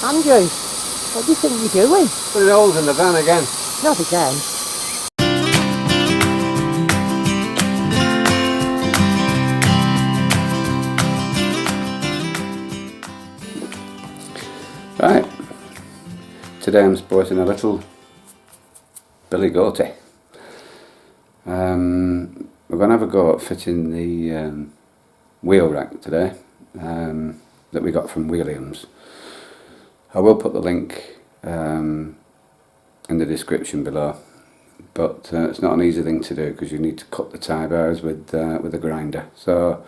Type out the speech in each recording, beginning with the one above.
Andrew, what do you think you're doing? Putting holes in the van again. Not again. Right, today I'm sporting a little Billy Goaty. We're going to have a go at fitting the wheel rack today that we got from Williams. I will put the link in the description below, but it's not an easy thing to do because you need to cut the tie bars with a grinder. So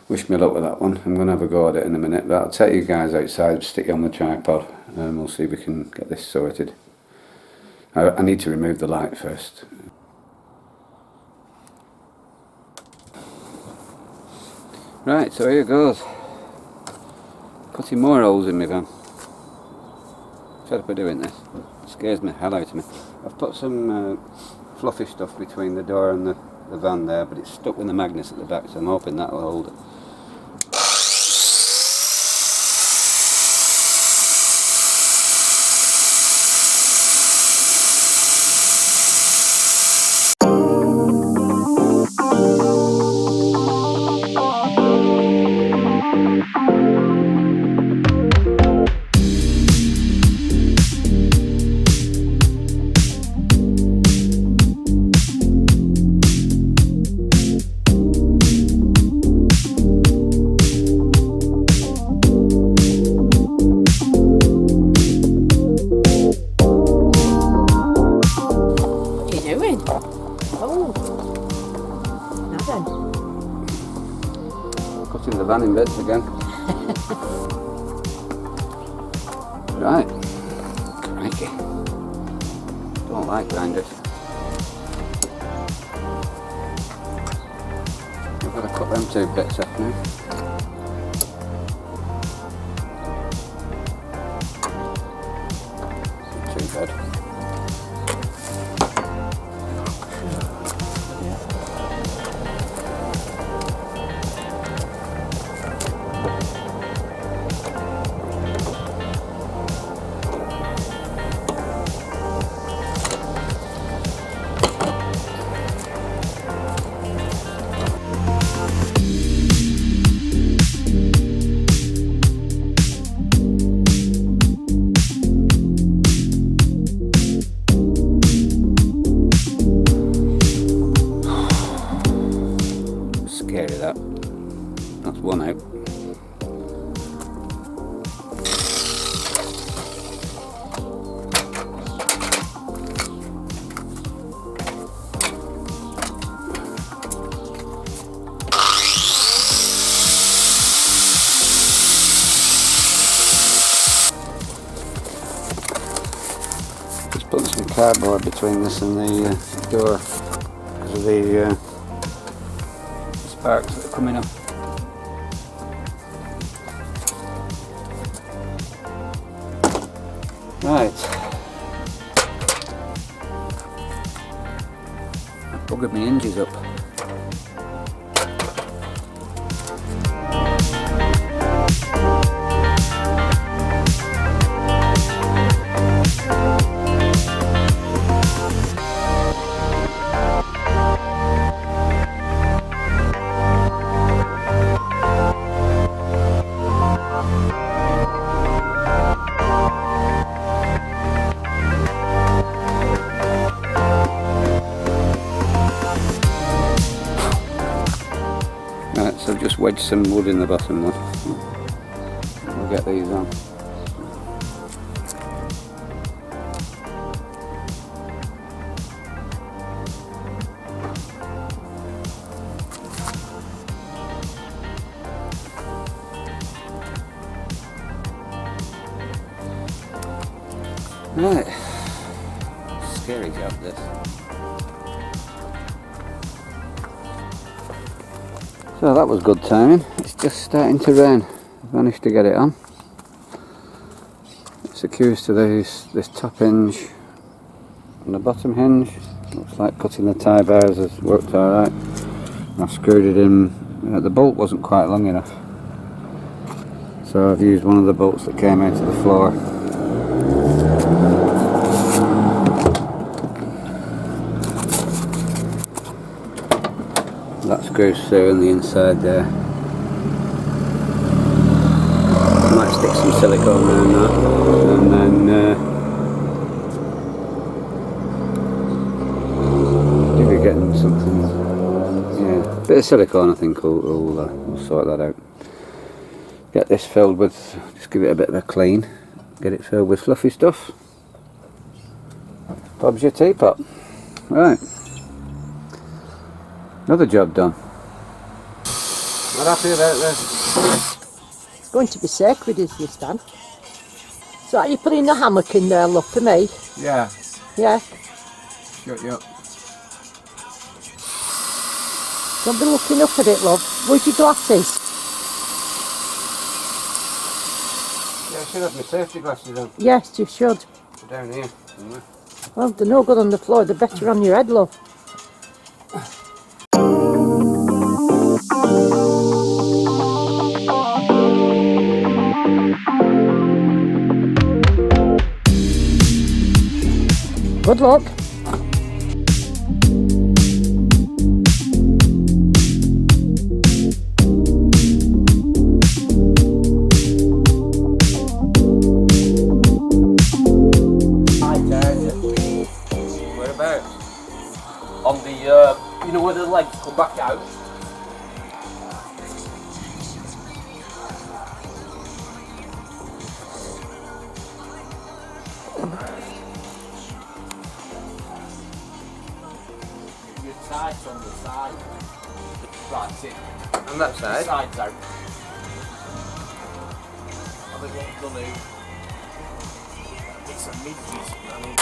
wish me luck with that one. I'm going to have a go at it in a minute, but I'll take you guys outside, stick you on the tripod, and we'll see if we can get this sorted. I need to remove the light first. Right, so here goes. Cutting more holes in my van. Fed up of doing this. It scares the hell out of me. I've put some fluffy stuff between the door and the van there, but it's stuck with the magnets at the back, so I'm hoping that'll hold it. Cutting the van in bits again. Right. Crikey. Don't like grinders. I've got to cut them two bits off now. Not too bad. Scary that. That's one out. Just putting some cardboard between this and the door because of the sparks that are coming up. Right. I've buggered my hinges up. So I've just wedged some wood in the bottom one. We'll get these on. Right, scary job this. So that was good timing. It's just starting to rain. I've managed to get it on. It secures to this top hinge and the bottom hinge. Looks like cutting the tie bars has worked alright. I screwed it in. The bolt wasn't quite long enough, So I've used one of the bolts that came out of the floor. That screws through on the inside there. I might stick some silicone around that, and then you're getting something. Yeah, a bit of silicone I think will sort that out. Get this filled with, just give it a bit of a clean, get it filled with fluffy stuff. Bob's your teapot. Right, another job done. Not happy about this. It's going to be sacred, is this, Dan? So are you putting the hammock in there, love, for me? Yeah. Yeah? Shut you up. Don't be looking up at it, love. Where's your glasses? Yeah, I should have my safety glasses on. Yes, you should. They're down here somewhere. Well, they're no good on the floor, they're better on your head, love. Good luck. Whereabouts? On the, you know where the legs come back out? You're tight on the side. Right, sit. On that The side? side's out. I think what I've done is, it's a midges. I mean,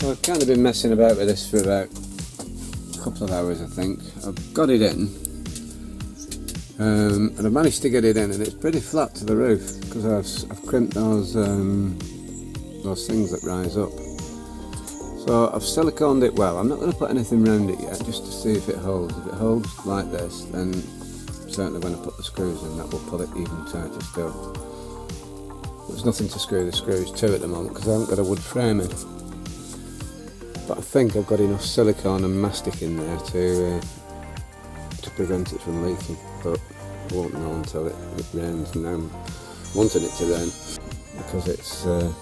Well, I've kind of been messing about with this for about a couple of hours I think. I've got it in and I've managed to get it in and it's pretty flat to the roof because I've crimped those things that rise up. So I've siliconed it well. I'm not going to put anything around it yet just to see if it holds. If it holds like this, then certainly when I put the screws in that will pull it even tighter still. There's nothing to screw the screws to at the moment because I haven't got a wood frame in. But I think I've got enough silicone and mastic in there to prevent it from leaking, but I won't know until it rains, and I'm wanting it to rain because it's I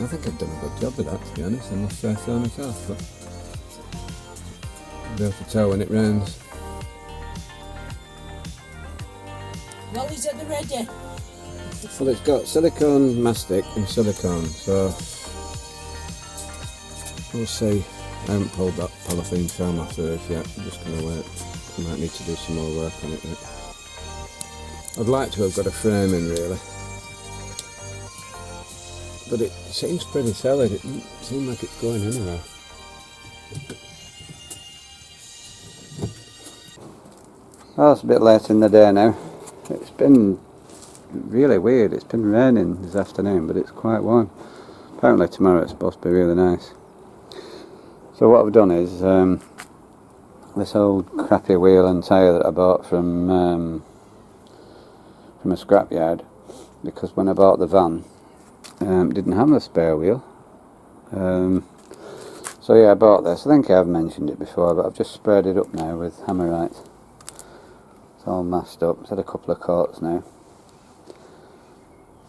think I've done a good job with that, to be honest. I must say so myself, but I'll be able to tell when it rains. Well, is it ready? Well, it's got silicone mastic and silicone, so we'll see. I haven't pulled that polythene film off the roof yet. I'm just going to wait. I might need to do some more work on it yet. I'd like to have got a frame in really, but it seems pretty solid. It doesn't seem like it's going anywhere. Well, it's a bit late in the day now. It's been really weird. It's been raining this afternoon, but it's quite warm. Apparently tomorrow it's supposed to be really nice. So what I've done is this old crappy wheel and tyre that I bought from a scrapyard, because when I bought the van it didn't have a spare wheel. So yeah, I bought this. I think I have mentioned it before, but I've just sprayed it up now with Hammerite. It's all masked up. It's had a couple of coats now,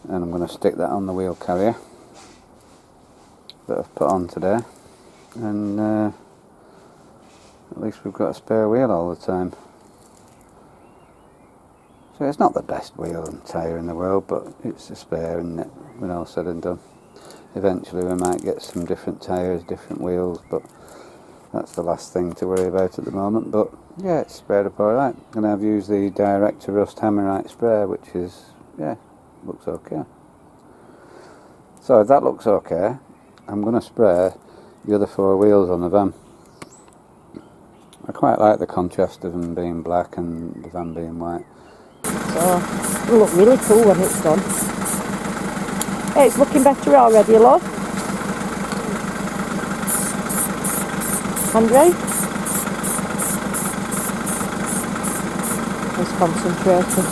and I'm going to stick that on the wheel carrier that I've put on today, and at least we've got a spare wheel all the time. So it's not the best wheel and tyre in the world, but it's a spare, isn't it, when all said and done. Eventually we might get some different tyres, different wheels, but that's the last thing to worry about at the moment. But yeah, it's sprayed up alright, and I've used the direct to rust Hammerite spray, which is, yeah, looks okay. So that looks okay. I'm going to spray the other 4 wheels on the van. I quite like the contrast of them being black and the van being white. So it'll look really cool when it's done. Hey, it's looking better already, love. Andre? Just concentrating.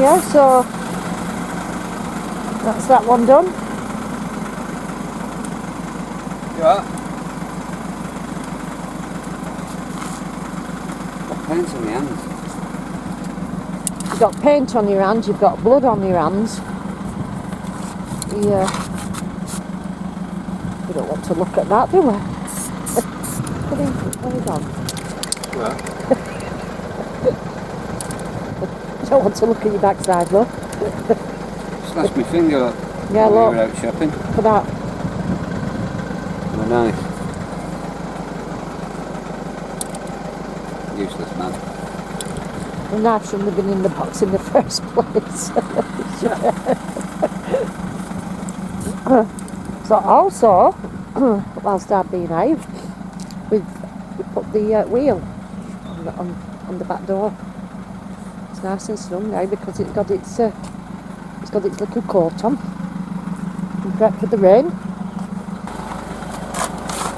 Yeah, so that's that one done. Yeah. Got paint on my hands. You've got paint on your hands, you've got blood on your hands. Yeah. We don't want to look at that, do we? Where are you gone? Well, You don't want to look at your backside, look. smashed my finger up Yeah, while we look. were out shopping. For that. My knife. Useless man. The knife shouldn't have been in the box in the first place. So also, whilst I've been out, we put the wheel on the back door. It's nice and snug now because it's got its little coat on. And prep for the rain.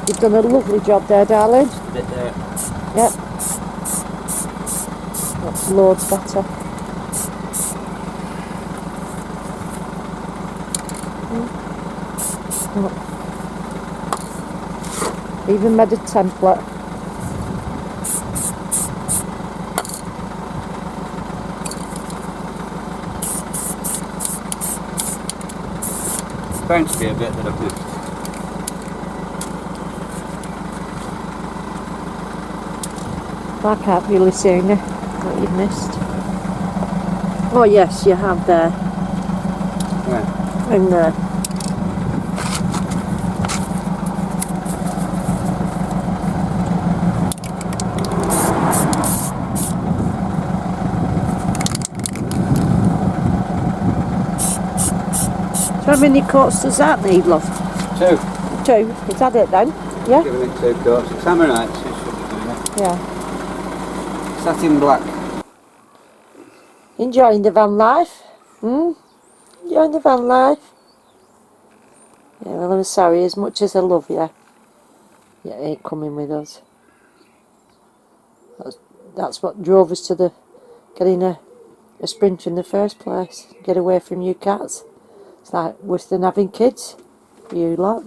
You've done a lovely job there, darling. Just a bit there. Yep. That's loads better. Even made a template. It's bound to be a bit that I've missed. I can't really see now what you've missed. Oh yes, you have there. Right. In there. So how many coats does that need, love? 2. 2. Is that it then? Yeah? Giving it 2 coats. It's Ammonite, so it should be doing it. Yeah. Satin black. Enjoying the van life? Enjoying the van life? Yeah, well I'm sorry, as much as I love you, you ain't coming with us. That's what drove us to getting a Sprinter in the first place. Get away from you cats. It's like worse than having kids. You lot.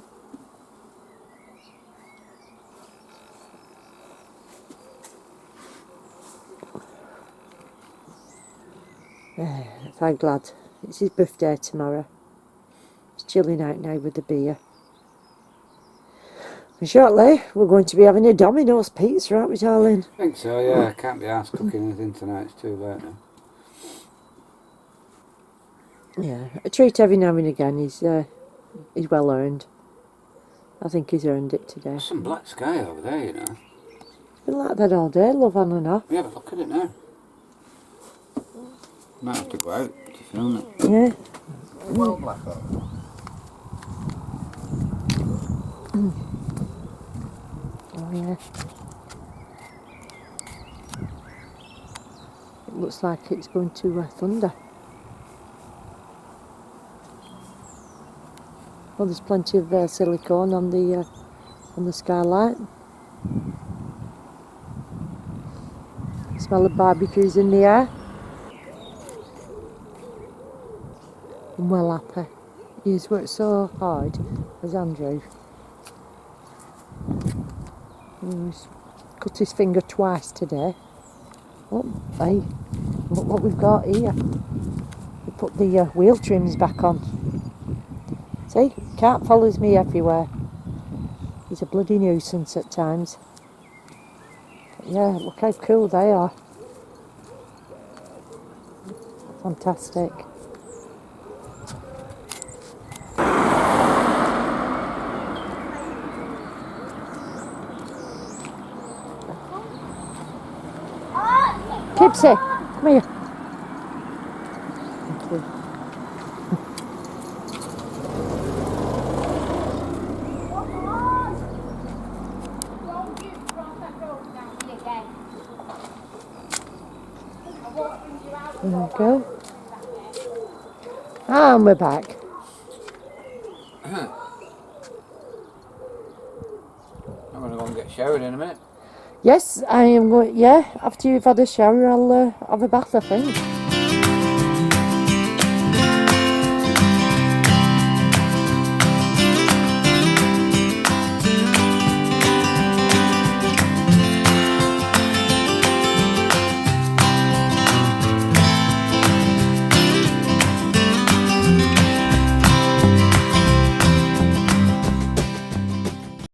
I'm glad. It's his birthday tomorrow. He's chilling out now with the beer. And shortly, we're going to be having a Domino's pizza, aren't we, darling? I think so, yeah. I can't be asked cooking anything tonight. It's too late now. Yeah, a treat every now and again. He's well earned. I think he's earned it today. There's some black sky over there, you know. It's been like that all day, love, on and off. We have a look at it now. Might have to go out to film it. Yeah. Well, black over. Oh yeah. It looks like it's going to thunder. Well, there's plenty of silicone on the skylight. Smell of barbecues in the air. I'm well happy. He's worked so hard, as Andrew. He's cut his finger twice today. Oh, hey, look what we've got here. We put the wheel trims back on. See, cat follows me everywhere. He's a bloody nuisance at times. But yeah, look how cool they are. Fantastic. Kipsy, come here. Thank you. There we go. And we're back. I'm going to go and get showered in a minute. Yes, I am going. Yeah, after you've had a shower, I'll have a bath, I think.